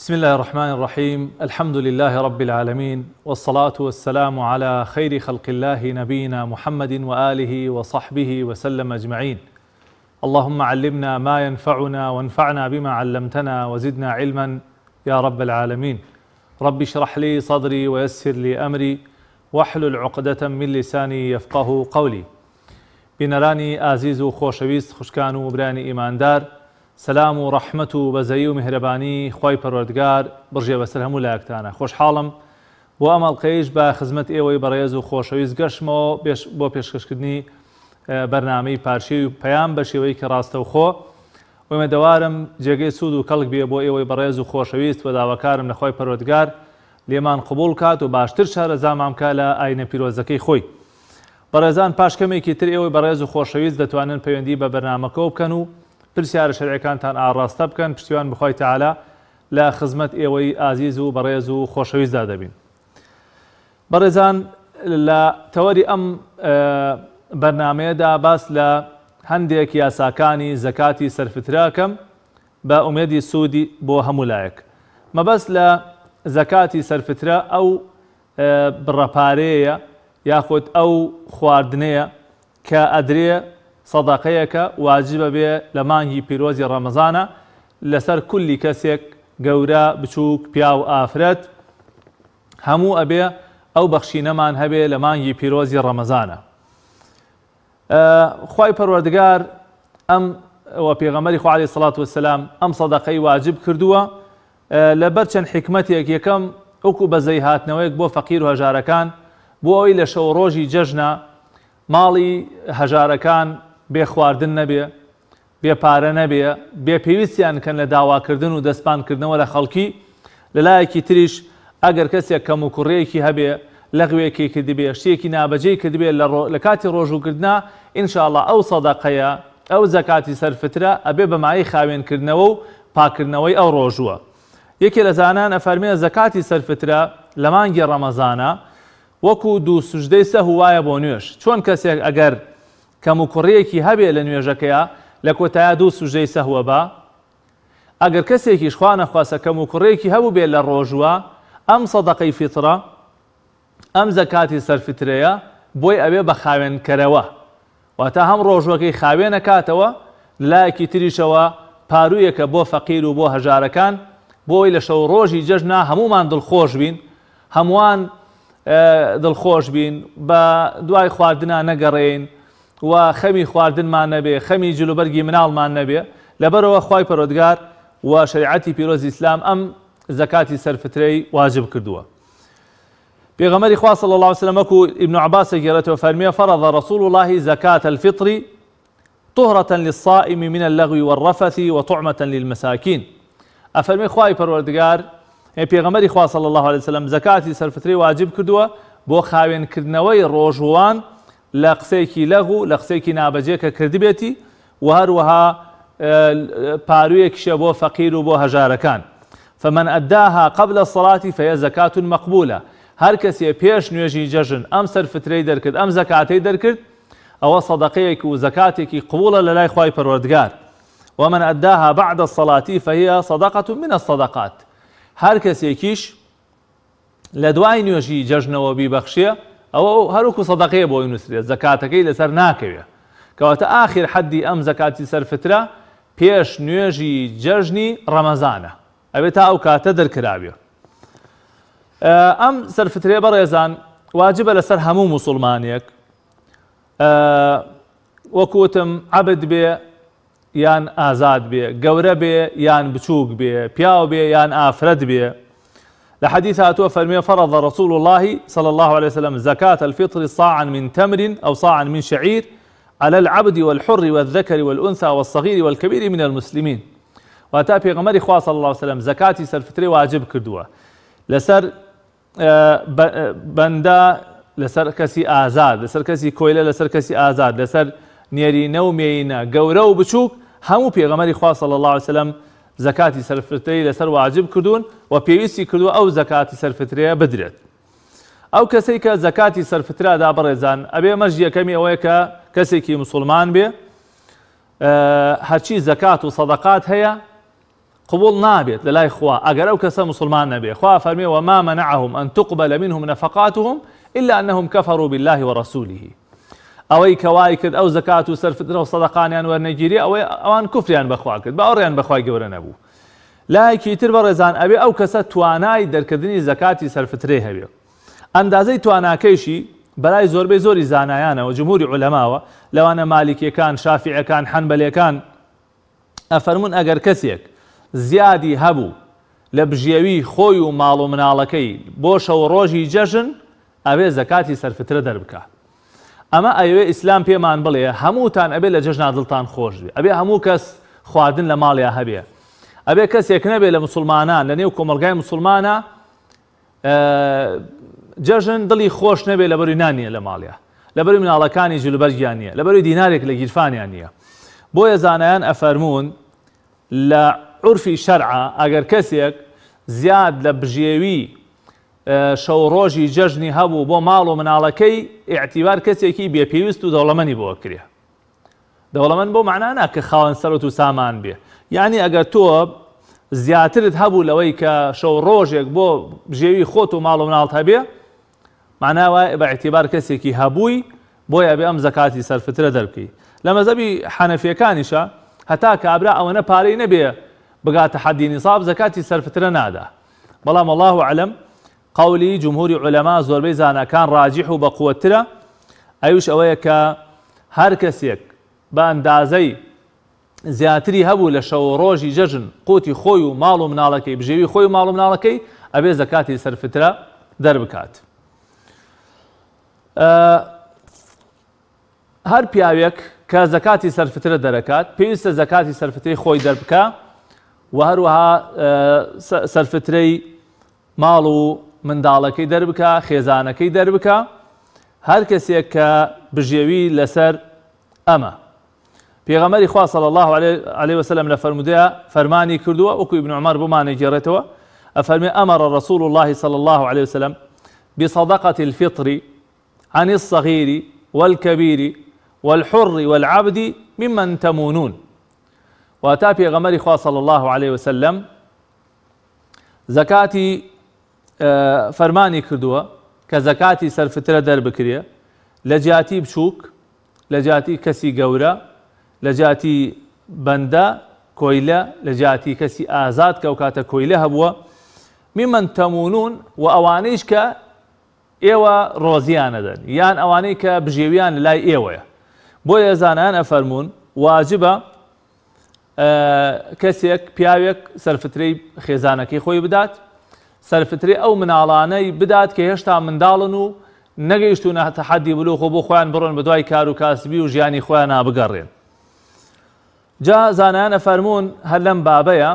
بسم الله الرحمن الرحيم. الحمد لله رب العالمين، والصلاة والسلام على خير خلق الله نبينا محمد وآله وصحبه وسلم أجمعين. اللهم علمنا ما ينفعنا وانفعنا بما علمتنا وزدنا علما يا رب العالمين. رب اشرح لي صدري ويسر لي أمري واحلل عقدة من لساني يفقه قولي. بنراني عزيز وخوشويست خوشكان وبراني إيمان دار، سلام و ڕەحمەت و بەزەیی و میهرەبانی خۆی پەروەردگار بڕژێ بەسەر هەموو لایەکتانە. خۆشحاڵم بۆ ئەم ئەڵقەیەش بە خزمەت ئێوەی بەڕێز و خۆشەویست گەشتمەوە بۆ پێشکەشکردنی بەرنامەی پارچەی و پەیام بە شێوەیە کە ڕاستەوخۆ. ئومێدەوارم جێگەی سوود و کەڵک بێ بۆ ئێوەی بەڕێز و خۆشەویست و داواکارم لە خۆی پەروەردگار لێمان قبوڵ کات و باشتر شارەزامان بکات لە ئاینە پیرۆزەکەی خۆی. بەڕێزان، پاش کەمێکی تر ئێوەی بەڕێز و خۆشەویست دەتوانن پەیوەندی بە بەرنامەکەەوە بکەن و پرسیارە شەرعیەکانتان ئاڕاستە بکەن. پشتیوان بخوای تەعالا لە خزمەت ئێوەی ئازیز و بەڕێز و خۆشەویستدا دەبین. بەڕێزان، لە تەوەری ئەم بەرنامەیەدا باس لە هەندێک یاساکانی زەکاتی سەرفتراکەم بە ئومێدی سوودی بۆ هەموو لایەک. مەبەست لە زەکاتی سەرفترا ئەو بڕەپارەیە یاخود ئەو خواردنەیە کە ئەدرێ سەدەقەیەکە واجبە بێ لە مانگی پیرۆزی ڕەمەزانە لەسەر کولی کەسێک گەورە بچووک پیا و ئافرەت هەموو ئەبێ ئەو بەخشینەمان هەبێ لە مانگی پیرۆزی ڕەمەزانە. خوای پەروەردگار ئەم و پێغەمبەری خوا عەلەیهی سەڵات وەسەلام ئەم سەدەقەی واجب کردووە لەبەر چەند حیکمەتێک. یەکەم ئەوکو بەزەی هاتنەوەیەک بۆ فەقیر و هەژارەکان بۆ ئەوەی لە شەو ڕۆژی جەژنە ماڵی هەژارەکان بێ خواردن نەبێ، بێ پارە نەبێ، بێ پێویستیان کەن لە داواکردن و دەستپانکردنەوە لە خەڵکی. لەلایەکی تریش ئەگەر کەسێک کەم و کوڕەیەکی هەبێ لەغوێکی کردبێ، شتێکی نابەجێی کردبێ لە کاتی ڕۆژووکردنا، ئینشاءڵڵا ئەو سەدەقەیە ئەو زەکاتی سەرفترە ئەبێ بەمایی خاوێنکردنەوە و پاکردنەوەی ئەو ڕۆژووە. یەکێ لە زانان ئەفەرمێ زەکاتی سەرفترە لە مانگی ڕەمەزانە وەکو دوو سوژدەی سەهو وایە بۆ نوێژ. چۆن کەسێک ئەگەر کەم و کوڕەیەکی هەبێ لە نوێژەکەیە لە کۆتایە دوو سوژدەی سەهوە بە، ئەگەر کەسێکیش خوا نەخواسە کەم و کوڕەیەکی هەبوو بێ لە ڕۆژوە، ئەم سەدەقەی فیترە ئەم زەکاتی سەرفترەیە بۆی ئەوێ بە خاوێنکەرەوە، واتە هەم ڕۆژوەکەی خاوێنە کاتەوە، لایەکی تریشەوە پارویەکە بۆ فەقیر و بۆ هەژارەکان بۆی لە شەو ڕۆژی جەژنا هەمومان دڵخۆش بین، هەمووان دڵخۆش بین، بە دوای خواردنا نەگەڕێین و خەمی خواردنمان نەبێ، خەمی جلوبەرگی مناڵمان نەبێ. لەبەرەوە خوای پەروەردگار و شریعەتی پیرۆزی ئیسلام ئەم زەکاتی سەرفترەی واجب کردووە. پێغەمبەری خوا صلی الله علیه و سلم وەکو ئیبن عەباس گێڕێتەوە فەرمیێ فرض رسول الله زكاة الفطر طهرة للصائم من اللغو والرفث وطعمة للمساكين. ئەفەرمێ خوای پەروەردگار پێغەمبەری خوا صلی الله علیه و سلم زەکاتی سەرفترەی واجب کردووە بۆ خاوێنکردنەوەی ڕۆژوان لە قسەیەکی لەغو، لە قسەیەکی نابەجێ کە کردبێتی، و هەروەها پارویەکیشە بۆ فەقیر و بۆ هەژارەکان. فمن ئەداها قبل الصلاة فهي زكاة مقبولة. هەر کەسێ پێش نوێژی جەژن ئەم سەرفترەی دەرکرد، ئەم زەکاتەی دەرکرد، ئەوە سەدەقەیەکی و زەکاتێکی قبوڵە لە لای خوای پەروەردگار. ومن ئەداها بعد الصلاة فهي صدقة من الصدقات. هەر کەسێکیش لە دوای نوێژی جەژنەوە بیبەخشێ، ئەوە هەروکو سەدەقەیە بۆی نووسرێت، زەکاتەکەی لەسەر ناکەوێ. کەواتە ئاخر حەدی ئەم زەکاتی سەرفترە پێش نوێژی جەژنی ڕەمەزانە، ئەوێ تا ئەو کاتە دەرکرابێ. ئەم سەرفترێ بەڕێزان واجبە لەسەر هەموو موسڵمانێک، وەکوتم عەبد بێ یان ئازاد بێ، گەورە بێ یان بچووک بێ، پیاو بێ یان ئافرەت بێ. لحديث هاتوا فرمي فرض رسول الله صلى الله عليه وسلم زكاة الفطر صاعا من تمر أو صاعا من شعير على العبد والحر والذكر والأنثى والصغير والكبير من المسلمين. وأتى پیغمبر خوا صلى الله عليه وسلم زكاة سرفتري واجب كردوا لسر بندا، لسر كسي آزاد، لسر كسي كويلة، لسر كسي آزاد، لسر نيرينة ومينة قورة وبچوك، همو پیغمبر خوا صلى الله عليه وسلم زەکاتی سەرفترەی لەسەر واجب کردوون و پێویستی کردووە ئەو زەکاتی سەرفترەیە بدرێت. ئەو کەسەی کە زەکاتی سەرفترادا بەڕێزان ئەبێ مەرجی یەکەمی ئەوەیە کە کەسێکی مسلمان بێ، هەرچی زەکات و سەدەقات هەیە قبول نابێت لە لای خوا ئەگەر ئەو کەسە مسلمان نەبێ. خوا فەرمێ وما منعهم أن تقبل منهم نفقاتهم إلا أنهم كفروا بالله ورسوله. ئەوەی کەوای کرد ئەو زەکات و سەرفترە و سەدەقانیان وەرنەگیری ئەوان کوفریان بەخوا کرد بە ئەوڕیان بەخوای گەورە نەبوو. لایەکی تر بەڕێزان ئەبێ ئەو کەسە توانای دەرکردنی زەکاتی سەرفترێ هەبێ. ئەندازەی تواناکەیشی بەلای زۆربەی زۆری زانایانەوە جمهوری عولەماوە لەوانە مالیکیەکان شافعیەکان حەنبەلیەکان ئەفەرمون ئەگەر کەسێک زیادی هەبوو لە بژێوی خۆی و ماڵ و مناڵەکەی بۆ شەو ڕۆژی جەژن ئەبێ زەکاتی سەرفترە دەربکە. ئەمە ئەوێ ئیسلام پێمان بڵێ هەمووتان ئەبێ لە جەژنا دڵتان خۆش بێ، ئەبێ هەموو کەس خواردن لە ماڵیا هەبێ، ئەبێ کەسێک نەبێ لە مسلمانان لە نێو کۆمەلگای مسلمانە جەژن دڵی خۆش نەبێ لەبەروی نانیە لە ماڵیا، لەبەروی مناڵەکانی جلوبەرگیان نییە، لەبەروی دینارێک لە گیرفانیان نییە. بۆیە زانایان ئەفەرمون لە عورفی شەرعە ئەگەر کەسێک زیاد لە بژێوی شەو ڕۆژی جەژنی هەبوو بۆ ماڵ و مناڵەکەی ئیعتیبار کەسێکی بێپێویست و دەوڵەمەنی بۆ کرێ. دەوڵەمەند بۆ معنە نا کە خاوەن سەرەت و سامان بێ، یعنی ئەگەر تۆ زیاترت هەبوو لەوەی کە شەو ڕۆژێک بۆ بژێوی خۆت و ماڵ و مناڵت هەبێ معناوە بە ئیعتیبار کەسێکی هەبووی بۆیە بێ ئەم زەکاتی سەرفترە دەربکەی. لە مەزەبی حەنەفیەکانیشە هەتا کابرا ئەوەنە پارەی نەبێ بگاتە حەدی نیساب زەکاتی سەرفترە نادا. بەڵام والله ئەعلەم قولی جمهوری عولەما زۆربەی زانەکان ڕاجح و بەقووەترە، ئەویش ئەوەیە کە هەر کەسێک بە ئەندازەی زیاتری هەبوو لە شەو ڕۆژی جەژن قوتی خۆی و ماڵ و مناڵەکەی بژێوی خۆی و ماڵ و مناڵەکەی ئەبێ زەکاتی سەرفترە دەربکات. هەر پیاوێک کە زەکاتی سەرفترە دەرەکات پێویستە زەکاتی سەرفترەی خۆی دەربکە و هەروەها سەرفترەی ماڵ و منداڵەکەی دەربکە، خێزانەکەی دەربکە، هەر کەسێک کە بژێوی لەسەر ئەمە. پێغەمبەری خوا صلی الله عليه وسلم لە فەرمودەیە فەرمانی کردووە وەکو ئیبن عومەر بمانە گێڕێتەوە ئەفەرمێ ئەمەڕ رسول الله صلی الله عليه وسلم بصدقة الفطر عن الصغير والكبير والحر والعبد ممن تمونون. واتا پێغەمبەری خوا صلی الله عليه وسلم زەکاتی فەرمانی کردووە کە زەکاتی سەرفترە دەربکرێ لە جیاتی بچووک، لە جیاتی کەسی گەورە، لە جیاتی بەندە کۆیلە، لە جیاتی کەسی ئازاد کە ئەو کاتە کۆیلە هەبووە، ممن تەمونون و ئەوانەیش کە ئێوە ڕۆزیان دەدەن یان ئەوانەی کە بژێویان لای ئێوەیە. بۆیە زانایان ئەفەرمون واجبە کەسێک پیاوێک سەرفترەی خێزانەکەی خۆی بدات، سەرفترەی ئەو مناڵانەی بدات کە هێشتا منداڵن و نەگەیشتونە هەتە حەدی بلوغ و بۆ خۆیان بڕۆن بە دوای کار و کاسبی و ژیانی خۆیان نابگەڕێن. جا زانایان ئەفەرمون هەر لەم بابەیە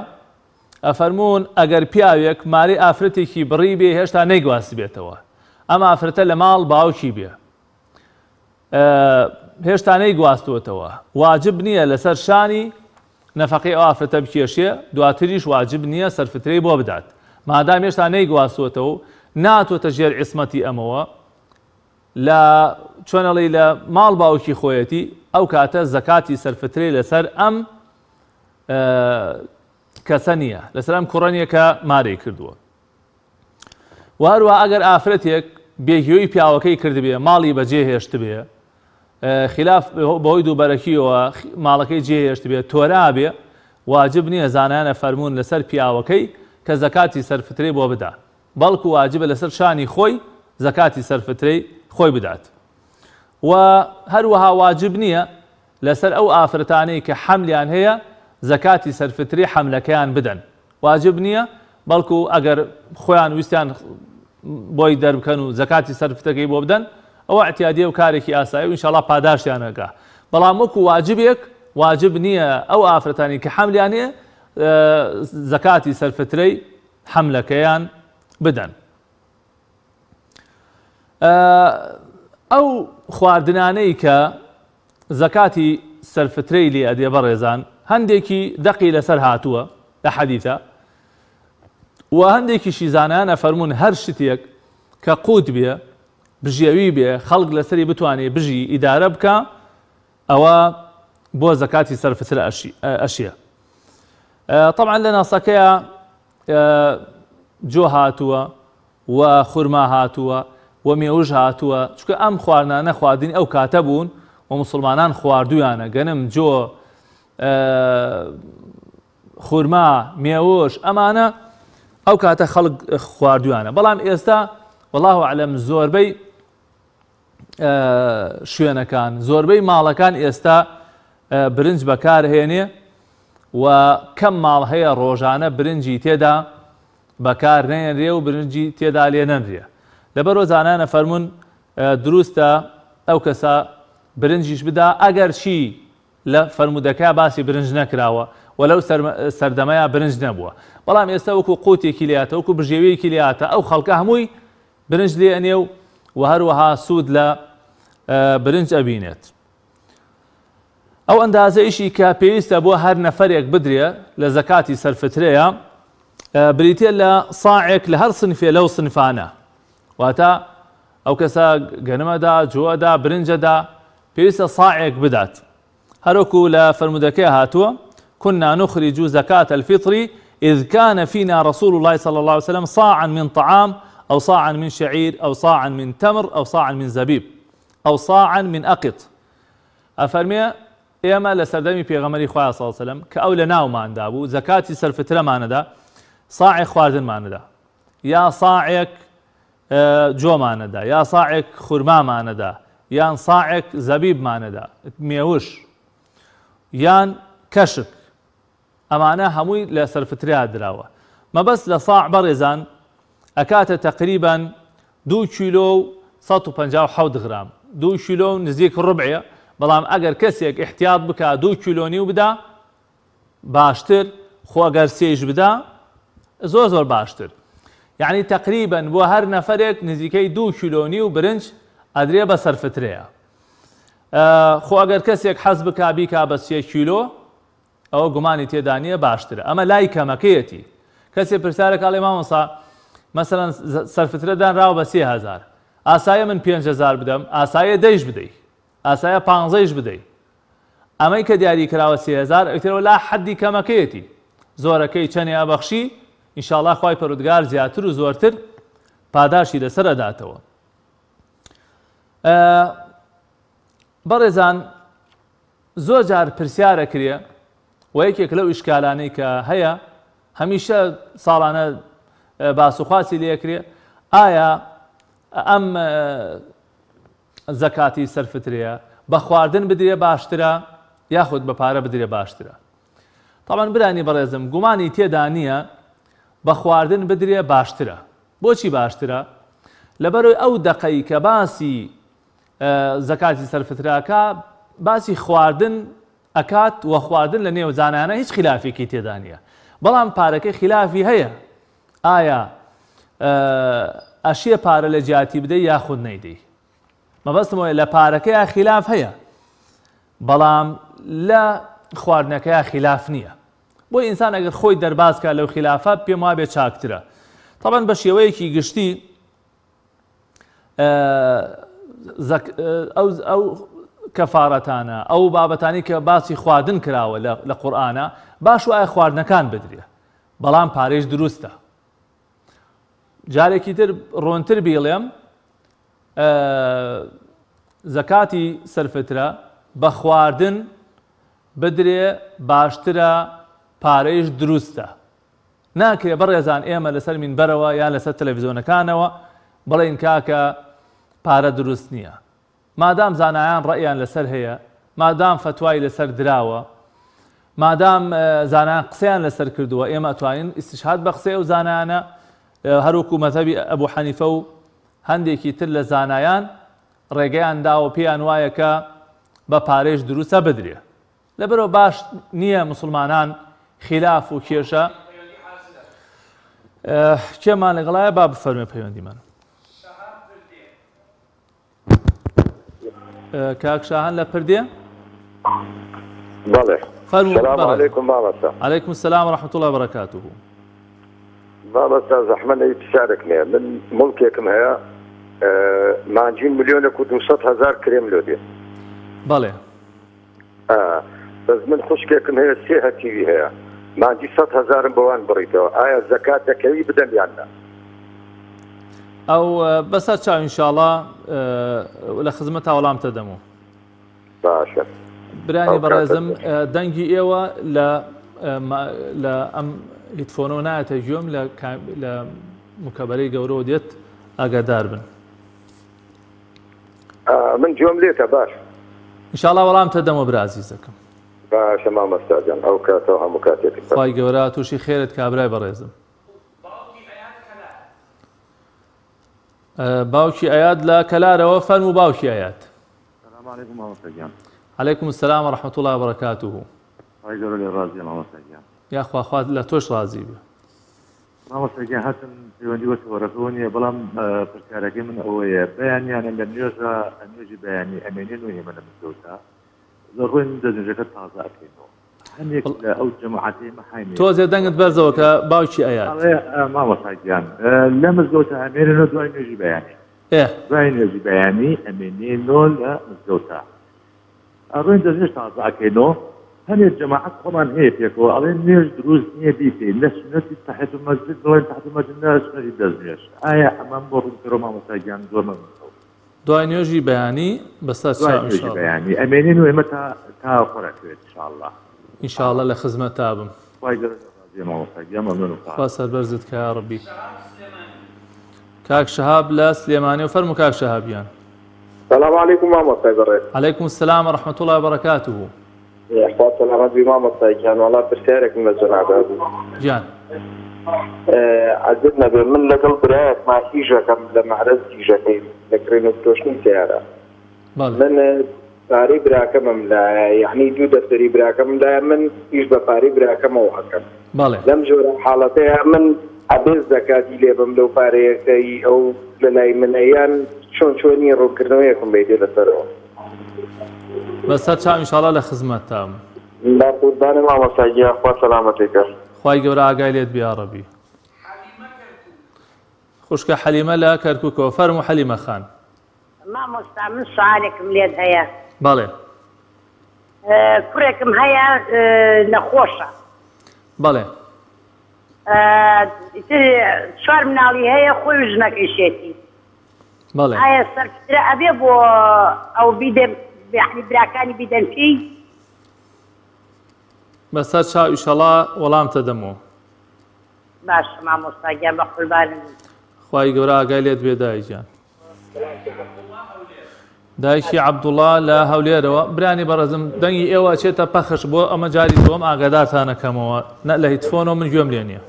ئەفەرمون ئەگەر پیاوێک مارەی ئافرەتێکی بڕی بێ هێشتا نەیگواست بێتەوە، ئەم ئافرەتە لە ماڵ باوکی بێ هێشتا نەیگواستوەتەوە، واجب نییە لەسەر شانی نەفەقەی ئەو ئافرەتە بکێشێ، دواتریش واجب نییە سەرفترەی بۆ بدات مادام هێشتا نەیگواستوەتەوە ناتوەتە ژێر عیسمەتی ئەمەوە لە چۆنەڵی لە ماڵ باوکی خۆیەتی، ئەو کاتە زەکاتی سەرفترەی لەسەر ئەم کەسە نییە، لەسەر ئەم کوڕە نییە کە مارەی کردووە. و هەروە ئەگەر ئافرەتێک بێگوێی پیاوەکەی کردبێ ماڵی بەجێ هێشت بێ خلاف بەهۆی دووبەرەکیەوە ماڵەکەی جێهێشت بێ تۆرا بێ واجب نییە زانایان ئەفەرمون لەسەر پیاوەکەی کە زەکاتی سەرفترەی بۆ بدا، بەڵکو واجبە لەسەر شانی خۆی زەکاتی سەرفترەی خۆی بدات. و هەروەها واجب نییە لەسەر ئەو ئافرەتانەی کە حەملیان هەیە زەکاتی سەرفترەی حەملەکەیان بدەن، واجب نییە، بەڵکو ئەگەر خۆیان ویستیان بۆی دەربکەن و زەکاتی سەرفتەکەی بۆ بدەن ئەوە اعتیادیە و کارێکی ئاسایی و ئینشاءڵڵا پاداشیانەکە. بەڵام وەکو واجبێک واجب نییە ئەو ئافرەتانی کە حەملیان هەیە زەکاتی سەرفترەی حەملەکەیان بدەن. ئەو خواردنانەی کە زەکاتی سەرفترەی لێ ئەدێ بەڕێزان هەندێکی دەقی لەسەر هاتووە لە حەدیثە و هەندێکیشی زانایان ئەفەرمون هەر شتێک کە قوت بێ بژێوی بێ خەڵک لەسەری بتوانێ بژی ئیدارە بکە ئەوە بۆ زەکاتی سەرفترە ئەشیە. طبعا لە ناسەکەیە جۆ هاتووە و خورما هاتووە و مێوژ هاتووە، چونکە ئەم خواردنانە خواردنی ئەو کاتە بوون و مسلمانان خواردویانە، گەنم جۆ خورما مێوش ئەمانە ئەو کاتە خەڵک خواردویانە. بەڵام ئێستا والله ئەعلەم زۆربەی شوێنەکان زۆربەی ماڵەکان ئێستا برنج بەکارهێنێ و کەم ماڵ هەیە ڕۆژانە برنجی تێدا بەکار نێنرێ و برنجی تێدا لێ نەنرێ. لەبەرەوە زانانە فەرمونون دروستە ئەو کەسە برنجیش بدا ئەگەر چی لە فەرمودەکە باسی برنج نەکراوە و لەو سەردەمەیە برنج نەبووە. بەڵام ئێستا وەکو قوتێکی لاتە وەکو بژێوەیەکی لاتە ئەو خەڵکە هەمووی برنج لێ ئەنێ و هەروەها سوود لە برنج ئەبینێت. ئەو ئەندازەیشی کە پێویستە بۆ هەر نەفەرێک بدرێ لە زەکاتی سەرفترەیە بریتێ لە ساعێک لە هەر سنفێ لەو سنفانە، واتە ئەو کەسە گەنمەدا جۆدا برنجەدا پێویستە ساعێک بدات. هەروەکو لە فەرمودەکەی هاتووە كنا نخرج زكاة الفطر إذ كان فينا رسول الله صلى الله عليه وسلم صاعا من طعام أو صاعا من شعير أو صاعا من تمر أو صاعا من زبيب أو صاعا من أقط. أفرمي ئێمە لە سەردەمی پێغەمبەری خوا صلی الله علیه و سلم کە ئەو لە ناوماندا بوو زەکاتی سەرفترەمانەدا ساعێک خواردنمانەدا یا ساعێک جۆمانەدا یا ساعێک خورمامانەدا یان ساعێک زەبیبمانەدا مێوش یان کەشک، ئەمانە هەمووی لە سەرفتریا دراوە. مەبەست لە ساع بەڕێزان ئەکاتە تقریباً 2 کیلۆ و 157 غرام، 2 کیلۆ نزیک ڕبعە. بەڵام ئەگەر کەسێک احتیاط بکە 2 کیلۆنی و بدا باشتر، خۆ ئەگەر سێش بدا زۆر باشتر. یعنی تقریباً بۆ هەر نەفەرێک نزیکەی 2 کیلۆنی و برنج ئەدرێ بە سەرفترەیە. خۆ ئەگەر کەسێک حەز بکا بیکا بە 3 کیلۆ ئەوە گومانی تێدا نییە باشترە. ئەمە لای کەمەکەیەتی. کەسێک پرسیارە کاڵێ مامۆستا مەسەڵەن سەرفترەدان راوە بە 3000 ئاسایە من 5000 بدەم، ئاسایە 10 بدەیت، ئاسایە 15 بدەیت. ئەمەی کە دیاری کراوە 3000 ئەوترەوە لا حەدی کەمەکەیەتی، زۆرەکەی چەنێ ئەبەخشی ئینشاءڵڵا خوای پەروەردگار زیاتر و زۆرتر پاداشی لەسەر ئەداتەوە. بەڕێزان زۆر جار پرسیارە کرێ و یەکێک لەو ئیشکالانەی کە هەیە هەمیشە ساڵانە باسوخواسی لێکرێ، ئایا ئەم زەکاتی سەرفترەیە بە خواردن بدرێ باشترە یاخود بە پارە بدرێ باشترە؟ طبعاً برانی بەڕێزم گومانی تێدا نییە بە خواردن بدرێ باشترە. بۆچی باشترە؟ لەبەرەوەی ئەو دەقەی کە باسی زەکاتی سەرفترەکە باسی خواردن ئەکات و خواردن لە نێو زانانە هیچ خلافێکی تێدا نییە. بەڵام پارەکەی خلافی هەیە، ئایا ئەشیە پارە لە جیاتی بدەی یاخود نەیدەی. مەبەستمەوەی لە پارەکەیە خلاف هەیە بەڵام لە خواردنەکەیە خلاف نییە. بۆی ئینسان ئەگەر خۆی دەربازکە لەو خلافە پێم وابێ چاکترە. طبعاً بە شێوەیەکی گشتی ئەو کەفارەتانە ئەو بابەتانی کە باسی خواردن کراوە لە قورئانە باش وایە خواردنەکان بدرێ، بەڵام پارێش دروستە. جارێکی تر ڕۆنتر بیڵێم زەکاتی سەرفترە بە خواردن بدرێ باشترە، پارەیش دروستە. ناکرێ بەڕێزان ئێمە لەسەر مینبەرەوە یان لەسەر تەلەڤیزۆنەکانەوە بڵێن کاکە پارە دروست نییە. مادام زانایان ڕەئیان لەسەر هەیە، مادام فتوای لەسەر دراوە، مادام زانایان قسەیان لەسەر کردووە، ئێمە ئەتوانین ئیستیشهاد بە قسەی ئەو زانایانە هەروەکو مەذهەبی ئەبوو حەنیفە و هەندێکی تر لە زانایان ڕێگەیان داوە پێیان وایە کە بە پارێش دروستە بدرێ. لەبەرەوە باش نییە مسلمانان خلاف و کێشە. کێمان لەگەڵایە با بفەرمێ پەیوەندیمان. کاک شاهان لە پردێ؟ بەڵێ. سەلام عەلەیکوم مامۆستا. عەلەیکوم سەلام وەڕەحمەتوڵڵی وبەرەکاتوه. مامۆستا زەحمەت نەی پرسیارێک نییە. من مڵکێکم هەیە مانجین 1,200,000 کرێم لۆ دێ. بەڵێ. بەس من خوشکێکم هەیە 3 هەتیوی هەیە. مانجی 100,000 بەوان بڕیتەوە ئایا زەکات دەکەوی بدەم یان نا؟ ئەو بەسەر چاو ئینشاءڵڵا لە خزمەتا وەڵام تەدەمەوە. باشە برانی بەڕێزم دەنگی ئێوە لە ئەم هیتفۆنەوە نایەتە گوێم لە مکەبەرەی گەورەوە دێت ئاگادار بن. من گوێم لێتە باش ئینشاءڵڵا وەڵام تەدەمەوە برازیزەکەم. باشە مامۆستاجان ئەو کاتەوە هەموو کاتێکی خی گەورە تووشی خێرت کابرای بەڕێزم. باوکی ئەیاد لە کەلارەوە فەرموو باوکی ئەیاد. السلام عليكم مامۆستا گیان. عليكم السلام ورحمة الله وبركاته. خی گەورە لێ ڕازیە مامۆستا گیان. یاخوا خوا لە تۆش ڕازی بێ. مامۆستا گیان هاتم پەیوەندی وەرەکەەوە نیە بەڵام پرسیارەکەی من ئەوەیە بەیانیانە لە نوێژی بەیانی ئەمێنێن و ئێمە لە مزگەوتە زۆربەی من دەستنوێژەکە تازە ئەکەینەوە. هەندێک لە ئەو جەماعەتەی مەحاینێ تۆزێ دەنگت بەرزەوە کە باوکی ئەیاد. مامۆستا گیان لە مزگەوتە ئەمێنێنەوە دوای نوێژی بەیانی. دوای نوێژی بەیانی ئەمێنێنەوە لە مزگەوتە. ئەڕۆین دەستنوێژ تازە ئەکەینەوە. هەنێک جەماعەت خۆمان هەیە پێکەوە ئەڵێن نوێژ دروست نییە بیکەین لە سنەتی تەحیەت المەسجد بڵێن تەحیەت المەسجد نە سنەتی دەستنوێژ. ئایا ئەمەم بۆ ڕوونکەرەوە مامۆستا گیان زۆر مەمنونەوە. دوای نوێژی بەیانی بەسەر دوای نوێژی بەیانی ئەمێنێن و ئێمە تا خۆراکوێت ئینشاءڵڵا. ئینشاءڵڵا لە خزمەتا بم. خی گەورە ڕازیە مامۆستا گیان مەمنون و خوا سەربەرزت کە یا ڕەبی. کاک شەهاب لە سلێمانی و فەرموو کاک شەهابیان. السلام عليكم مامۆستای بەڕێز. عليكم السلام ورحمة الله وبركاته. خوا سەلامەت بی مامۆستای گیان وەڵا پرسیارێکم لە جەنابە بوو. گیان عەزیز نەبێ من لەگەڵ برایەکما ئیژەکەم لە مەعرەز ئیژەکەی لە کڕین و فرۆشتنی سیارە. من پارەی براکەمم لایە یعنی دوو دەفتەری براکەم لایە من ئیش بە پارەی براکەمەوە ئەکەم. لەم جۆرە حاڵەتەیە من ئەبێز زەکاتی لێ بم لەو پارەیەکەی ئەو لەلای منەیان چۆنی ڕوونکردنەوەیەکم بێتێ لەسەرەوە. بەسەر چاو ئینشاءڵڵا لە خزمەتتام. لا قوربانە مامۆستا گیان خوا سەلامەتێکە. خی گەورە ئاگای لێت بێ یا ڕەبی. خوشکە حەلیمە لە کەرکووکەوە فەرموو حەلیمە خان. مامۆستا من سوالێکم لێت هەیە. بەڵێ. کوڕێکم هەیە نەخۆشە. بەڵێ. 4 مناڵی هەیە خۆی و ژنەکەی شێتی. بەڵێ. ئایا سەرفترە ئەبێ بۆ ئەو بیدێ یعنی براکانی بیدەن پێی؟ بەسەر چاو ئینشاءڵڵا وەڵام تەدەمەوە. باشە مامۆستا گیان بە قوربانم. خی گەورە ئاگای لێت بێ دایکیان. دایکی عەبدوڵڵا لە هەولێرەوە برانی بەڕێزم دەنگی ئێوە چێتە پەخش بۆ ئەمە جاری دووەم ئاگادارتانەکەمەوە لە هیتفۆنەوە من گوێم لێ نییە.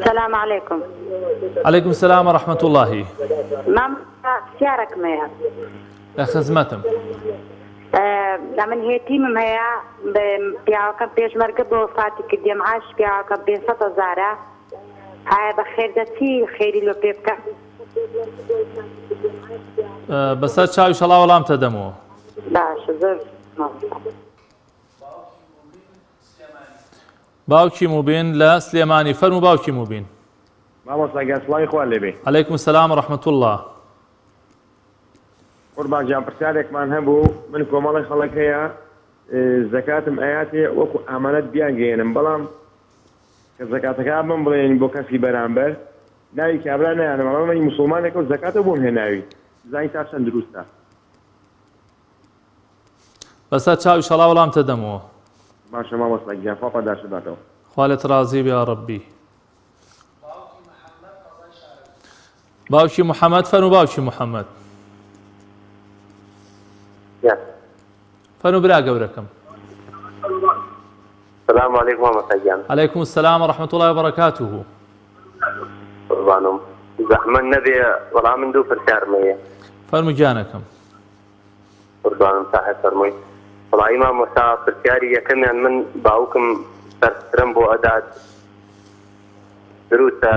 السلام عليكم. عليكم السلام ورحمة الله. مامۆستا پرسیارێکم هەیە. لە خزمەتم. من هێتیمم هەیە پیاوەکەم پێشمەرگە بۆ وەفاتی کردیە معاش پیاوەکەم 500,000 ئایا بە خێردەچی خێری لۆ پێ بکە؟ بەسەر چاو ئینشاءڵڵا وەڵام تەدەمەوە. باشە زۆر. باوکی موبین لە سلێمانی فەرموو باوکی موبین. مامۆستا گیان سڵاوی خوا لێبێ. عليكم السلام ورحمة الله. قوربان جان پرسیارێکمان هەبوو من کۆمەڵی خەڵک هەیە زەکاتم ئاياتێ وەکو ئامانەت بیانگەێنم بەڵام کە زەکاتەکە بم بڵێن بۆ کەسی بەرامبەر ناوی کابرا نەیانم ئەمەی موسڵمانێکە و زەکاتە بۆم هێناوی زانی تا چەند دروستە. بەسەر چاو ئینشاءڵڵا وەڵام تەدەمەوە. باشە مامۆستا گیان خوا پاداشت باتەوە. خوا لێت ڕازی بێ یا ڕەبی. باوکی محەممەد فەرموو باوکی محەممەد. فەرموو برا گەورەکەم. السلام عليكم مامۆستا گیان. عليكم السلام ورحمة الله وبركاته. قوربانم زەحمەت نەبێ وەڵام من دوو پرسیارم هەیە. فەرموو گیانەکەم. قوربانم ساحێب فەرمووی. وەڵی مامۆستا پرسیاری یەکەمیان من باوکم سەرسرم بۆ ئەدات دروستە؟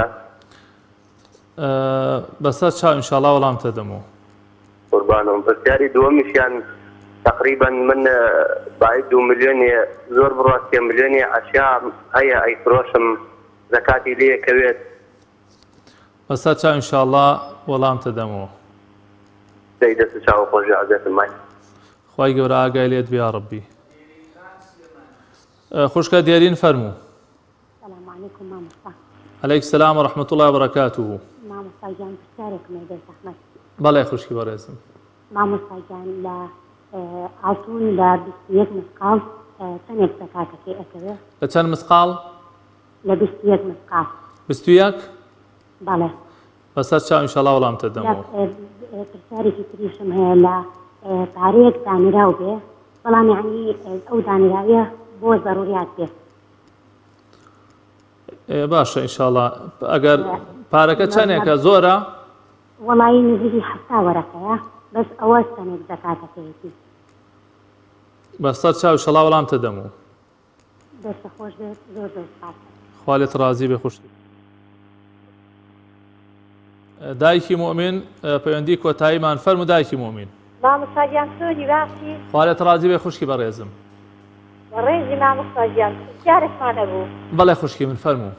بەسەر چاو ئینشاءڵڵا وەڵام تەدەمەوە. قوربانم پرسیاری دووەمیشیان تقریبا من باید 2 ملیۆنێ زۆر بڕات 3 ملیۆنێ ئەشیا هەیە ئەیفرۆشم زەکاتی لێکەوێت. بەسەر چاو ئینشاءڵڵا وەڵام تەدەمەوە. دەی دەست چاوە خۆشی عەزەتم مای. خی گەورە ئاگای لێت بێ یا ڕەبی. خوشکە دیێرین فەرموو. عليكم مامۆستا. عليك السلام ورحمة الله وبركاته. مامۆستا گیان پرسیارێکم هەیە زەحمەت. بەڵێ خوشکی بەڕێزم. مامۆستا گیان لە ئاڵتون لە 21 مسقال چەندێک زەکاتەکەی ئەکەوێت؟ لە چەند مسقال؟ لە 21 مسقال. 21؟ بەڵێ. بەسەر چاو ئینشاڵڵا وەڵامتە دەمەوە. پرسیارێکی تریشم هەیە لە پارەیەک دانراو بێ، بەڵام یعنی ئەو دانراویە بۆ ضروريات بێ. باشە ئینشاڵڵا ئەگەر پارەکە چەندێکە زۆرە؟ وەڵایی نزیکی 7 وەرەقەیە، بەس ئەوە چەندێک زەکاتەکەیەتی. بەسەر چاو ئینشاڵڵا وەڵامتە دەمەوە. دەستە خۆش بێت، زۆر زۆر سپاس. خوا لێت ڕازی بێ خوشکی. دایکی مؤمن پەیوەندی کۆتاییمان فەرموو دایکی مؤمن. مامۆستا گیان سۆری باسی. خوا لێت ڕازی بێ خوشکی بەڕێزم. ڕێزی مامۆستا گیان پرسیارێکمان هەبوو. بەڵێ خوشکی من فەرموو.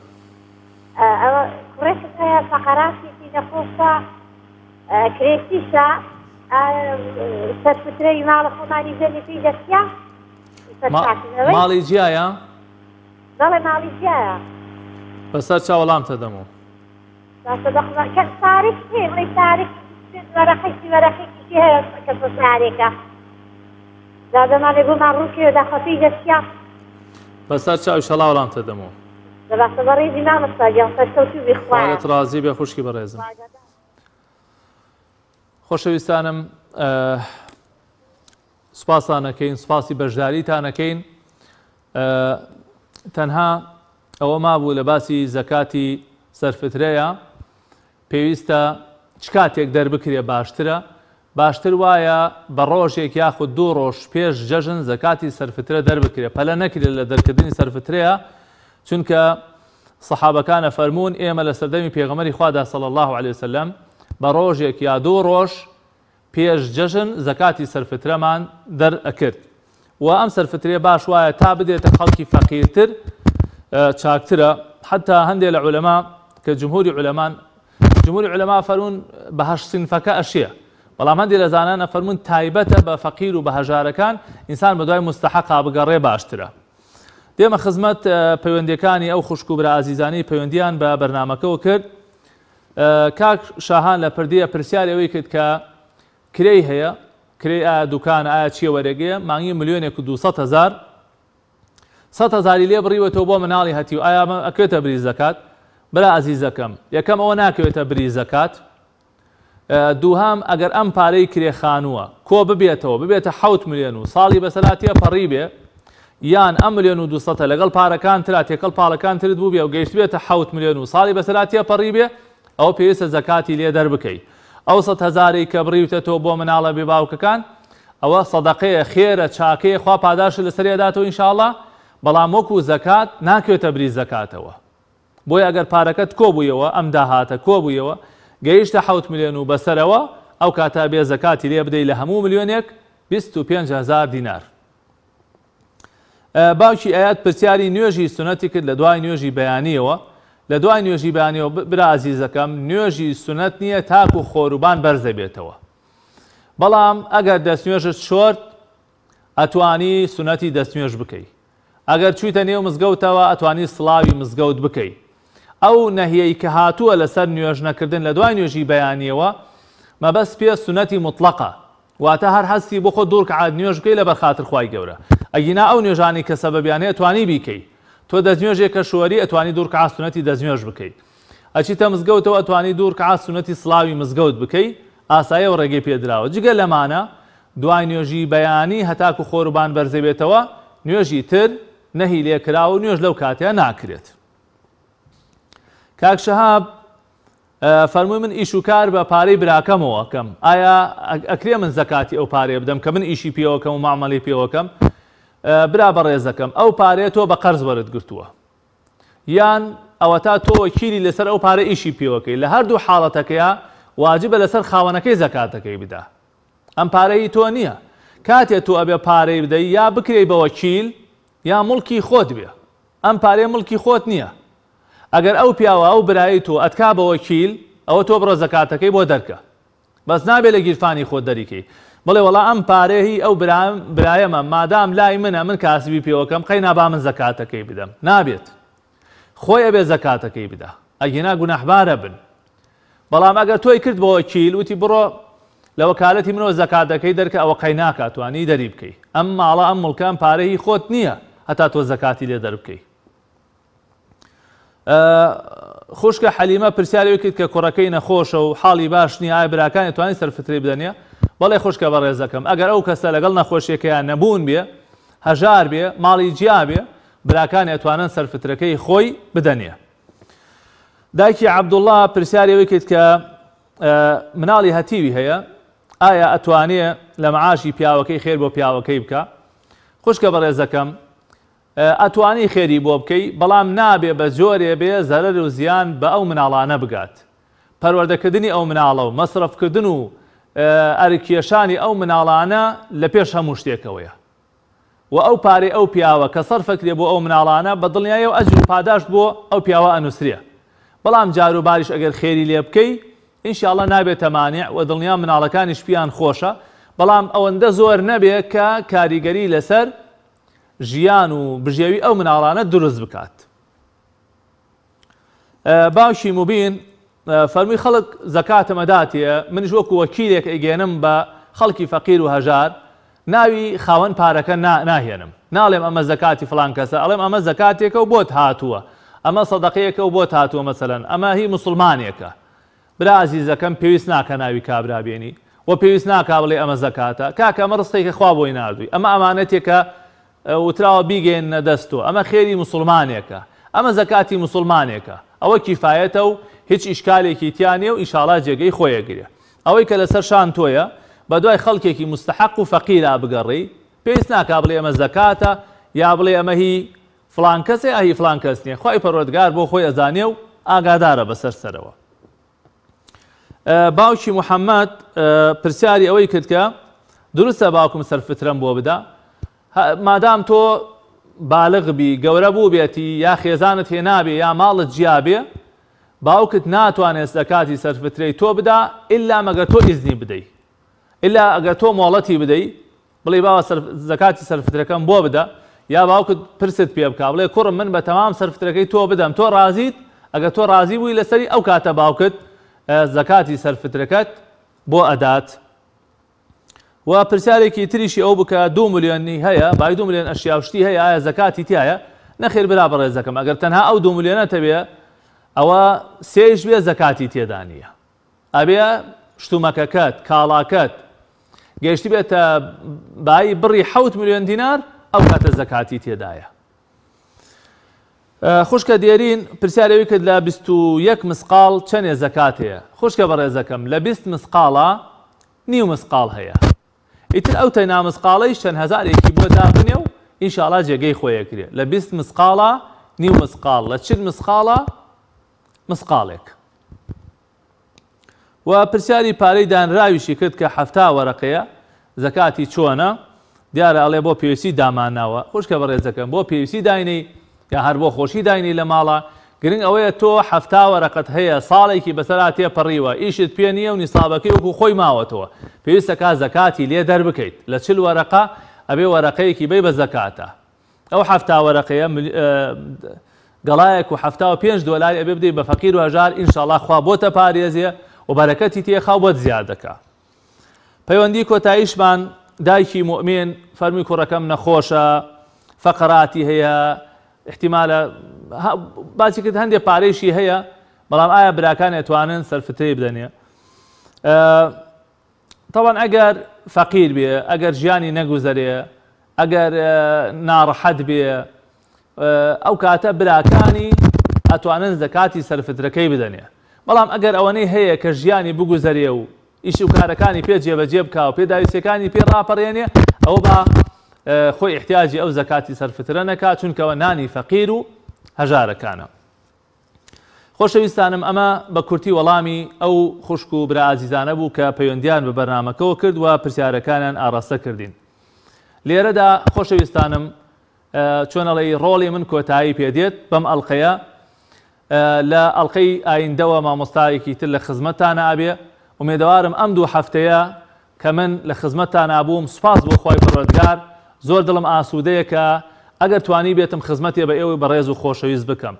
ئەوە کوڕێکت هەیە فەقەراتی نەخۆشە کرێسیشە سەرفترەوی ماڵە خۆمانی زەنی پێی دەستیا ماڵی جیایە؟ بەڵێ ماڵی جیایە. بەسەر چا وەڵامتە دەمەوە. تاریخ هەیە بڵێ تاریخ وەرەقەی وەرەقێکیشی هەیە کەسە تارێکە دادەمانێ بۆمان ڕووکێ داخەفی دەستیا. بەسەر چا ئینشاڵڵا وەڵامتە دەمەوە. بەباشە بەڕێزی مامۆستا گیان سەرکەوتوو بیخوایە. خوا لێت ڕازی بێ خوشکی بەڕێزم. خۆشەویستانم سوپاسانەکەین، سوپاسی بەشداریتانەکەین. تەنها ئەوە مابوو لە باسی زەکاتی سەرفترەیە پێویستە چ کاتێک دەربکرێ باشترە. باشتر وایە بە ڕۆژێک یاخود 2 ڕۆژ پێش جەژن زەکاتی سەرفترە دەربکرێ، پەلە نەکرێت لە دەرکردنی سەرفترەیە، چونکە سەحابەکانە فەرموون ئێمە لە سەردەمی پێغەمبەری خوادا صلی الله علیه وسلم بە ڕۆژێک یا 2 ڕۆژ پێش جەژن زەکاتی سەرفترەمان دەرئەکرد. و ئەم سەرفترێ باش وایە تا بدێتە خەڵکی فەقیرتر چاکترە. حتا هەندێک لە عولەما کە جمهوری عولەما فەرموون بە 8 سینفەکە ئەشیە، بەڵام هەندێک لە زانانە فەرموون تایبەتە بە فەقیر و بە هەژارەکان، ئینسان بە دوای مستەحەقا بگەڕێ باشترە. دێمە خزمەت پەیوەندیەکانی ئەو خوشک و برا ئازیزانی پەیوەندیان بە بەرنامەکەەوە کرد. کاک شاهان لە پردیە پرسیاری ئەوەی کرد کە کرێی هەیە، کرێی ئایا دوکانە ئایا چیە وەرەگەیە، مانگی 1,200,000 100,000 لێ بڕیوەتەوە بۆ مناڵی هەتیو، ئایا ئەکوێتە بری زەکات؟ برا ئازیزەکەم، یەکەم ئەوە ناکەوێتە بری زەکات. دووهام ئەگەر ئەم پارەی کرێخانووە کۆ ببێتە 7 ملیۆن و ساڵی بەسەلاتیە پەڕی بێ، یان ئەم 1,200,000 لەگەڵ پارەکان ترا تێکەڵ پاڵەکان ترت بوو بێ و گەیشت بێتە 7 ملیۆن و ساڵی بەسەلاتیە پەڕی بێ، ئەو پێویستە زەکاتی لێ دەربکەی. ئەو 100,000 کە بڕیوتێتەوە بۆ مناڵە بێ باوکەکان ئەوە سەدەقەیە، خێرە، چاکەیە، خوا پاداشت لەسەرێ داتەوە ئینشاءڵڵا، بەڵام وەکو زەکات ناکەوێتە بری زەکاتەوە. بۆی ئەگەر پارەکەت کۆبوویەوە ئەم داهاتە کۆبوویەوە گەیشتە 7 ملیۆن و بەسەرەوە، ئەو کاتا بێ زەکاتی لێ بدەی لە هەموو ملیۆنێک 25,000 دینار. باوکی ئايات پرسیاری نوێژی سنەتی کرد لە دوای نوێژی بەیانیەوە. لە دوای نوێژی بەیانیەوە برا عەزیزەکەم نوێژی سنەت نییە تاکو خۆروبان بەرز دەبێتەوە، بەڵام ئەگەر دەستنوێژت شۆرد ئەتوانی سنەتی دەستنوێژ بکەی، ئەگەر چوویتە نێو مزگەوتەوە ئەتوانی سڵاوی مزگەوت بکەی. ئەو نەهیەی کە هاتووە لەسەر نوێژ نەکردن لە دوای نوێژی بەیانیەوە مەبەست پێ سنەتی مطلقە، واتە هەر هەستی بۆ خۆ 2 ڕکعات نوێژ بکەی لە بەرخاتر خوای گەورە. ئەگینا ئەو نوێژانی کە سەبەبیانەیە ئەتوانی بیکەی، تۆ دەستنوێژێکە شۆری ئەتوانی 2 ڕکعات سنەتی دەستنوێژ بکەی، ئەچیتە مزگەوتەوە ئەتوانی 2 ڕکعات سنەتی سڵاوی مزگەوت بکەی، ئاساییەوە ڕێگەی پێدراوە. جگە لەمانە دوای نوێژی بەیانی هەتاکو خۆروبان بەرزە بێتەوە نوێژی تر نەهی لێکراوە و نوێژ لەو کاتەیە ناکرێت. کاک شەهاب فەرمووی من ئیش و کار بە پارەی براکەمەوە کەم، ئایا ئەکرێ من زەکاتی ئەو پارەیە بدەم کە من ئیشی پێوەکەم و مامەڵی پێوەکەم؟ برا بەڕێزەکەم ئەو پارەیە تۆ بە قەرز وەرت گرتووە، یان ئەوە تا تۆ وەکیلی لەسەر ئەو پارە ئیشی پێوەکەی، لە هەردوو حاڵەتەکەیە واجبە لەسەر خاوەنەکەی زەکاتەکەی بدا. ئەم پارەی تۆ نییە، کاتێ تۆ ئەبێ پارەی بدەی یا بکرێی بە وەکیل یا مڵکی خۆت بێ، ئەم پارەیە مڵکی خۆت نییە. ئەگەر ئەو پیاوە ئەو برایی تۆ ئەتکا بە وەکیل ئەوە تۆ بڕۆ زەکاتەکەی بۆ دەرکە، بەس نابێت لە گیرفانی خۆت دەریکەی بڵێ وەڵا ئەم پارەی ئەو برایەمە مادام لای منە من کاسبی پێوەکەم قەینا با من زەکاتەکەی بدەم، نابێت. خۆی ئەبێ زەکاتەکەی بدە ئەگینا گوناحبارە بن بەڵام ئەگەر تۆی کرد بۆ وەکیل وتی بڕۆ لە وەکالەتی منەوە زەکاتەکەی دەرکە ئەوە قەی ناکاتوانی دەری بکەی ئەم ماڵە ئەم مڵکان پارەی خۆت نییە هەتا تۆ زەکاتی لێ دەربکەی خوشکە حەلیمە پرسیاری کرد کە کوڕەکەی نەخۆشە و حاڵی باش نییە ئایا براکانی توانی سەرفترەی بدەنیە بەڵێ خوشکە بەڕێزەکەم ئەگەر ئەو کەسە لەگەڵ نەخۆشیەکەیان نەبوون بێ هەژار بێ ماڵی جیا بێ براکانی ئەتوانن سەرفترەکەی خۆی بدەنیە دایکی عەبدوڵڵا پرسیاری کرد کە مناڵی هەتیوی هەیە ئایا ئەتوانێ لە مەعاشی پیاوەکەی خێر بۆ پیاوەکەی بکە خوشکە بەڕێزەکەم ئەتوانی خێری بۆ بکەی بەڵام نابێ بە جۆرێ بێ زەرەر و زیان بە ئەو مناڵانە بگات پەروەردەکردنی ئەو مناڵە و مەسرەفکردن و ئەرکێشانی ئەو مناڵانە لە پێش هەموو شتێکەوەیە و ئەو پارەی ئەو پیاوە کە سەرفەکرێ بۆ ئەو مناڵانە بە دڵنیایە و ئەجر و پاداشت بۆ ئەو پیاوە ئەنووسرێ بەڵام جار و باریش ئەگەر خێری لێ بکەی ئینشاءڵڵا نابێتە مانع و دڵنیا مناڵەکانیش پیان خۆشە بەڵام ئەوەندە زۆر نەبێ کە کاریگەری لەسەر ژیان و بژێوی ئەو مناڵانە دروست بکات باوشی مبین فەرمووی خەڵک زەکاتم ئەداتێ منیش وەکو وەکیلێک ئەیگێنم بە خەڵکی فەقیر و هەژار ناوی خاوەن پارەکە ناهێنم ناڵێم ئەمە زەکاتی فڵان کەسە ئەڵێم ئەمە زەکاتێکە و بۆت هاتووە ئەمە سەدەقەیەکە و بۆت هاتووە مەسەلەن ئەمە هی موسڵمانێکە برا عەزیزەکەم پێویست ناکە ناوی کابرا بێنی و پێویست ناکا بڵێ ئەمە زەکاتە کاکە ئەمە ڕستێکە خوا بۆی ناردووی ئەمە ئەمانەتێکە وتراوە بیگەێنە دەستۆ ئەمە خێری موسڵمانێکە ئەمە زەکاتی موسڵمانێکە ئەوە کیفایەتە و هیچ ئیشکالێکی تیانێ و ئیشاڵا جێگەی خۆیەگرێ ئەوەی کە لەسەر شان تۆیە بە دوای خەڵکێکی مستحق و فەقیرا بگەڕی پێویست ناکا بڵێ ئەمە زەکاتە یا بڵێ ئەمە هی فڵان کەسێ ئاهی فڵان کەس نییە خوای پەروەردگار بۆ خۆی ئەزانێ و ئاگادارە بەسەر سەرەوە باوکی محەممەد پرسیاری ئەوەی کرد کە دروستە باوکم سەرفترەم بۆ بدە مادام تۆ بالغ بی گەورە بوو بێتی یا خێزانت هێنابێ یا ماڵت جیابێ باوکت ناتوانێت زەکاتی سەرفترەی تۆ بدا ئللا مەگەر تۆ ئیزنی بدەی ئللا ئەگەر تۆ مۆڵەتی بدەی بڵێ باوە زەکاتی سەرفترەکەم بۆ بدە یا باوکت پرست پێ بکە بڵێ کوڕم من بە تەمام سەرفترەکەی تۆ بدەم تۆ ڕازیت ئەگەر تۆ ڕازی بووی لەسەری ئەو کاتە باوکت زەکاتی سەرفترەکەت بۆ ئەدات و پرسیارێکی تریشی ئەو بکە 2 ملیۆنی هەیە بای 2 ملیۆن ئەشیاوشتی هەیە ئایا زەکاتی تایە نەخێر برا بەڕێزەکەم ئەگەر تەنها ئەو 2 ملیۆنەتە بێ ئەوە سێش بێ زەکاتی تێدا نییە ئەبێ شتومەکەکەت کاڵاکەت گەشتی بێتە بای بڕی 7 ملیۆن دینار ئەو کاتە زەکاتی تێدایە خوشکە دێرین پرسیارەوەی کرد لە 21 مسقال چەندێ زەکات هەیە خوشکە بەڕێزەکەم لە 20 مسقاڵە نیو مسقال هەیە ئیتر ئەو تەینا مسقاڵەی چەند هەزارێکی بۆ دابنێ و ئینشاڵا جێگەی خۆیەکرێ لە 20 مسقاڵە نیو مسقال لە 40 مسقاڵە مسقالێک و پرسیاری پارەی دانراویشی کرد کە 7 وەرەقەیە زەکاتی چۆنە دیارە ئەڵێ بۆ پێویستی داماناوە خوشکە بەڕێزەکەم بۆ پێویستی داینەی یا هەر بۆ خۆشی داینی لە ماڵە گرنگ ئەوەیە تۆ 7 وەرەقەت هەیە ساڵێکی بەسەرا تێپەڕیوە ئیشت پێ نییە و نیسابەکەی وەکو خۆی ماوەتەوە پێویستە کا زەکاتی لێ دەربکەیت لە 40 وەرەقە ئەبێ وەرەقەیەکی بێ بە زەکاتە ئەو 7 وەرەقەیە گەڵایەک و 75 دۆلاری ئەبێ بدەیت بە فەقیر و هەژار ئینشاڵڵا خوا بۆتە پارێزیە و بەرەکەتی تێخاو بۆت زیادەکە پەیوەندی کۆتاییشمان دایکی مؤمن فەرمی کوڕەکەم نەخۆشە فەقەراتی هەیە احتیمالە باسی کرد هەندێک پارەیشی هەیە بەڵام ئایا براکان ئەتوانن سەرفترەی بدەنێ طبعا ئەگەر فەقیر بێ ئەگەر ژیانی نەگوزەرێ ئەگەر ناڕەحەت بێ ئەو کاتە براکانی ئەتوانن زەکاتی سەرفترەکەی بدەنێ بەڵام ئەگەر ئەوەنەی هەیە کە ژیانی بگوزەرێ و ئیش و کارەکانی پێ جێبەجێ بکە و پێداویستەکانی پێ ڕاپەڕێنێ ئەوە بە خۆی احتیاجی ئەو زەکاتی سەرفترە نەکات چونکەوە نانی فەقیر و هەژارەکانە خۆشەویستانم ئەمە بە کورتی وەڵامی ئەو خوشک و برا ئازیزانە بوو کە پەیوەندیان بە بەرنامەکەەوە کرد و پرسیارەکانیان ئاڕاستە کردین لێرەدا خۆشەویستانم چۆنەڵی ڕۆڵی من کۆتایی پێدێت بەم ئەڵقەیە لە ئەڵقەی ئایندەوە مامۆستایەکی تر لە خزمەتتانە ئابێ ومێدەوارم ئەم 2 هەفتەیە کە من لە خزمەتتان نابووم سوپاس بۆ خۆی پەروەردگار زۆر دڵم ئاسوودەیە کە ئەگەر توانی بێتم خزمەتێ بە ئێوەی بەڕێز و خۆشەویست بکەم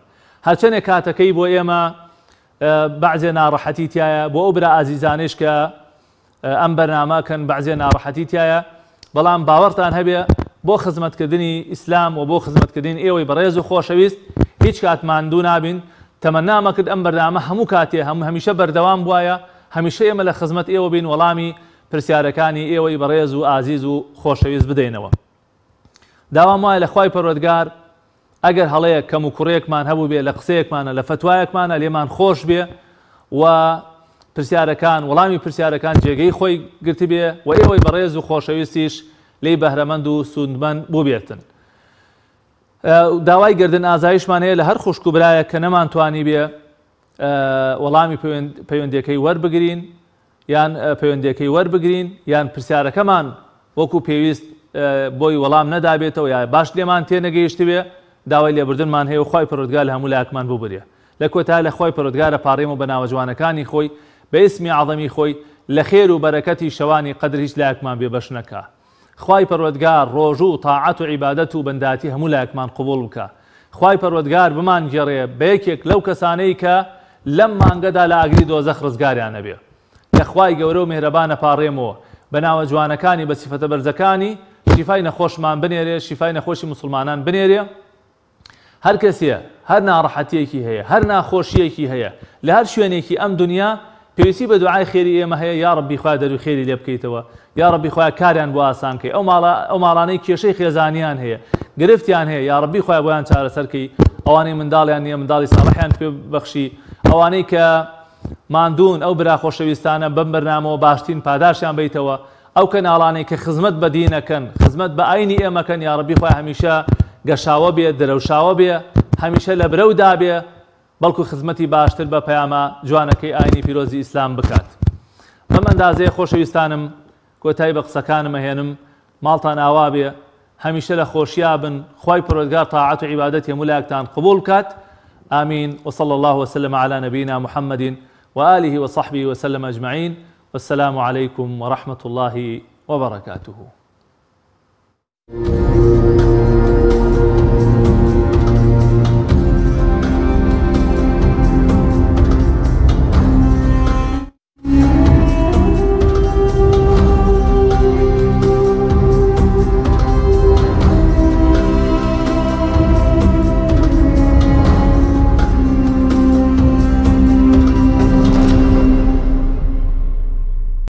هەرچەندێک کاتەکەی بۆ ئێمە بەعزێ ناڕەحەتی تایە بۆ ئەو برا ئازیزانش کە ئەم بەرنامەکەن بەعزێ ناڕەحەتی تایە بەڵام باوەڕتان هەبێ بۆ خزمەتکردنی ئیسلام و بۆ خزمەتکردنی ئێوەی بەڕێز و خۆشەویست هیچ کات ماندوو نابین تەمەنامە کرد ئەم بەرنامە هەموو کاتێ هەمیشە بەردەوام بواە هەمیشە ئێمە لە خزمەت ئێوە بین وەڵامی پرسیارەکانی ئێوەی بەڕێز و ئازیز و خۆشەویست بدەینەوە. داوام وایە لە خوای پەروەردگار ئەگەر هەڵەیەک کەم و کوڕێکمان هەبوو بێ لە قسەیەکمانە لە فتوایەکمانە لێمان خۆش بێ و پرسیارەکان وەڵامی پرسیارەکان جێگەی خۆی گرتی بێ و ئێوەی بەڕێز و خۆشەویستیش لی بەهرەمەند و سوودمەند بوو بێتن. داوای گردن ئازایشمان هەیە لە هەر خوشک و برایە کە نەمانتوانی بێ وەڵامی پەیوەندیەکەی وەربگرین یان پەیوەندیەکەی وەربگرین یان پرسیارەکەمان وەکو پێویست بۆی وەڵام نەدابێتەوە یا باش لێمان تێنەگەیشت بێ داوای لێبوردنمان هەیە و خوای پەروەردگار لە هەموو لایەکمان ببرێ. لە کۆتا لە خوای پەروەردگارە پاڕێم و بەناوە جوانەکانی خۆی بە ئیسمی عەظەمی خۆی لە خێر و بەرەکەتی شەوانی قەدر هیچ لایەکمان بێ بەش نەکا. خوای پەروەردگار ڕۆژوو و تاعەت و عیبادەت و بەنداتی هەموو لایەکمان قبوڵ بکە. خوای پەروەردگار بمان گێڕێ بە یەکێک لەو کەسانەی کە لەم مانگەدا لە ئاگری دۆزەخ ڕزگاریانە بێ. لە خوای گەورە و میهرەبانە پاڕێمەوە بەناوە جوانەکانی بە سیفەتە بەرزەکانی شیفای نەخۆشمان بنێرێ شیفای نەخۆشی مسلمانان بنێرێ. هەر کەسێ هەر ناڕەحەتیەکی هەیە هەر ناخۆشیەکی هەیە لە هەر شوێنێکی ئەم دنیا پێویستی بە دوعای خێری ئێمە هەیە یا ڕەبی خوا دەروی خێری لێ بکەیتەوە یا ڕەبی خوا کاریان بۆ ئاسان کەی ئەو ماڵانەی کێشەی خێزانیان هەیە گرفتیان هەیە یا ڕەبی خوا بۆیان چارەسەرکەی ئەوانەی منداڵیان نییە منداڵی ساڵحیان پێ بەخشی ئەوانەی کە ماندوون ئەو برا خۆشەویستانە بەم بەرنامەوە باشترین پاداشیان بیتەوە ئەو کەناڵانەی کە خزمەت بە دینەکەن خزمەت بە ئاینی ئێمەکەن یا ڕەبی خوا هەمیشە گەشاوە بێ دەرەوشاوە بێ هەمیشە لە برەودا بێ بەڵکو خزمەتی باشتر بە پەیامە جوانەکەی ئاینی پیرۆزی ئیسلام بکات. بەم ئەندازەیە خۆشەویستانم کۆتایی بە قسەکانم ئەهێنم ماڵتان ئاوا بێ هەمیشە لە خۆشیا بن خوای پەروەردگار تاعەت و عیبادەت هەموو لایەکتان قبوڵ بکات. آمين وصلى الله وسلم على نبينا محمد وآله وصحبه وسلم أجمعين والسلام عليكم ورحمة الله وبركاته.